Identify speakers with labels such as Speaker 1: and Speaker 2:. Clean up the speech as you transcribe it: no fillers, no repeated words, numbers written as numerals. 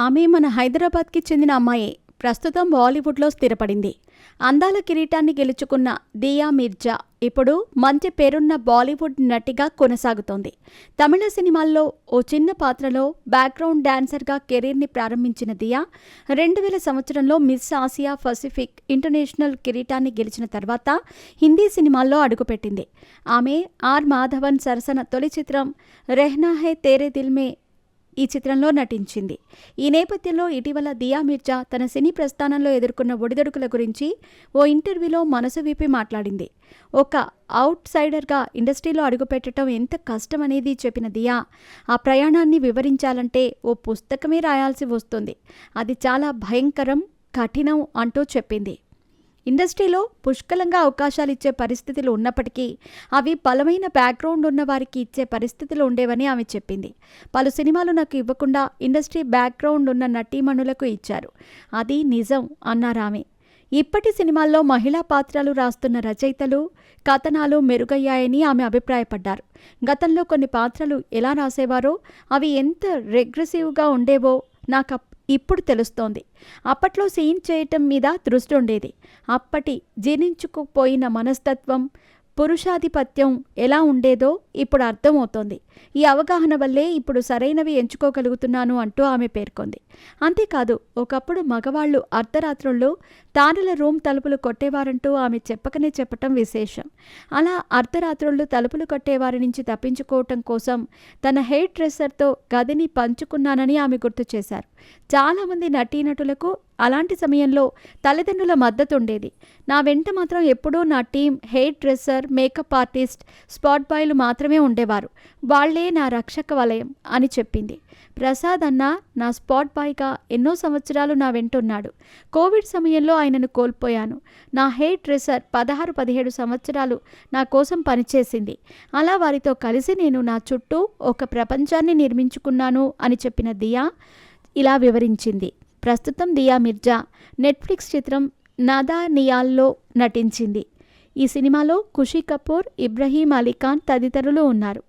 Speaker 1: ఆమె మన హైదరాబాద్కి చెందిన అమ్మాయే. ప్రస్తుతం బాలీవుడ్లో స్థిరపడింది. అందాల కిరీటాన్ని గెలుచుకున్న దియా మిర్జా ఇప్పుడు మంచి పేరున్న బాలీవుడ్ నటిగా కొనసాగుతోంది. తమిళ సినిమాల్లో ఓ చిన్న పాత్రలో బ్యాక్గ్రౌండ్ డాన్సర్గా కెరీర్ని ప్రారంభించిన దియా 2000 సంవత్సరంలో మిస్ ఆసియా పసిఫిక్ ఇంటర్నేషనల్ కిరీటాన్ని గెలిచిన తర్వాత హిందీ సినిమాల్లో అడుగుపెట్టింది. ఆమె ఆర్ మాధవన్ సరసన తొలి చిత్రం రెహ్నా హై తేరే దిల్ మే ఈ చిత్రంలో నటించింది. ఈ నేపథ్యంలో ఇటీవల దియా మిర్జా తన సినీ ప్రస్థానంలో ఎదుర్కొన్న ఒడిదొడుకుల గురించి ఓ ఇంటర్వ్యూలో మనసు విప్పి మాట్లాడింది. ఒక అవుట్ సైడర్గా ఇండస్ట్రీలో అడుగుపెట్టడం ఎంత కష్టమనేది చెప్పిన దియా ఆ ప్రయాణాన్ని వివరించాలంటే ఓ పుస్తకమే రాయాల్సి వస్తుంది. అది చాలా భయంకరం, కఠినం అంటూ చెప్పింది. ఇండస్ట్రీలో పుష్కలంగా అవకాశాలు ఇచ్చే పరిస్థితులు ఉన్నప్పటికీ అవి బలమైన బ్యాక్గ్రౌండ్ ఉన్న వారికి ఇచ్చే పరిస్థితులు ఉండేవని ఆమె చెప్పింది. పలు సినిమాలు నాకు ఇవ్వకుండా ఇండస్ట్రీ బ్యాక్గ్రౌండ్ ఉన్న నటీమణులకు ఇచ్చారు. అది నిజం అన్నారామె. ఇప్పటి సినిమాల్లో మహిళా పాత్రలు రాస్తున్న రచయితలు, కథనాలు మెరుగయ్యాయని ఆమె అభిప్రాయపడ్డారు. గతంలో కొన్ని పాత్రలు ఎలా రాసేవారో అవి ఎంత రెగ్రెసివ్గా ఉండేవో నాకు ఇప్పుడు తెలుస్తోంది. అప్పట్లో సీన్ చేయటం మీద దృష్టి ఉండేది. అప్పటి జీర్ణించుకుపోయిన మనస్తత్వం, పురుషాధిపత్యం ఎలా ఉండేదో ఇప్పుడు అర్థమవుతోంది. ఈ అవగాహన వల్లే ఇప్పుడు సరైనవి ఎంచుకోగలుగుతున్నాను అంటూ ఆమె పేర్కొంది. అంతేకాదు, ఒకప్పుడు మగవాళ్లు అర్ధరాత్రుల్లో తారల రూమ్ తలుపులు కొట్టేవారంటూ ఆమె చెప్పకనే చెప్పటం విశేషం. అలా అర్ధరాత్రుళ్ళు తలుపులు కొట్టేవారి నుంచి తప్పించుకోవటం కోసం తన హెయిర్ డ్రెస్సర్తో గదిని పంచుకున్నానని ఆమె గుర్తు చేశారు. చాలామంది నటీనటులకు అలాంటి సమయంలో తల్లిదండ్రుల మద్దతు ఉండేది. నా వెంట మాత్రం ఎప్పుడూ నా team, hairdresser, makeup artist, spot బాయ్లు మాత్రమే ఉండేవారు. వాళ్లే నా రక్షక వలయం అని చెప్పింది. ప్రసాద్ అన్న నా స్పాట్ బాయ్గా ఎన్నో సంవత్సరాలు నా వెంటున్నాడు. కోవిడ్ సమయంలో ఆయనను కోల్పోయాను. నా హెయిర్ డ్రెస్సర్ 16-17 సంవత్సరాలు నా కోసం పనిచేసింది. అలా వారితో కలిసి నేను నా చుట్టూ ఒక ప్రపంచాన్ని నిర్మించుకున్నాను అని చెప్పిన దియా ఇలా వివరించింది. ప్రస్తుతం దియా మిర్జా నెట్ఫ్లిక్స్ చిత్రం నాదానియాల్లో నటించింది. ఈ సినిమాలో ఖుషీ కపూర్, ఇబ్రహీం అలీఖాన్ తదితరులు ఉన్నారు.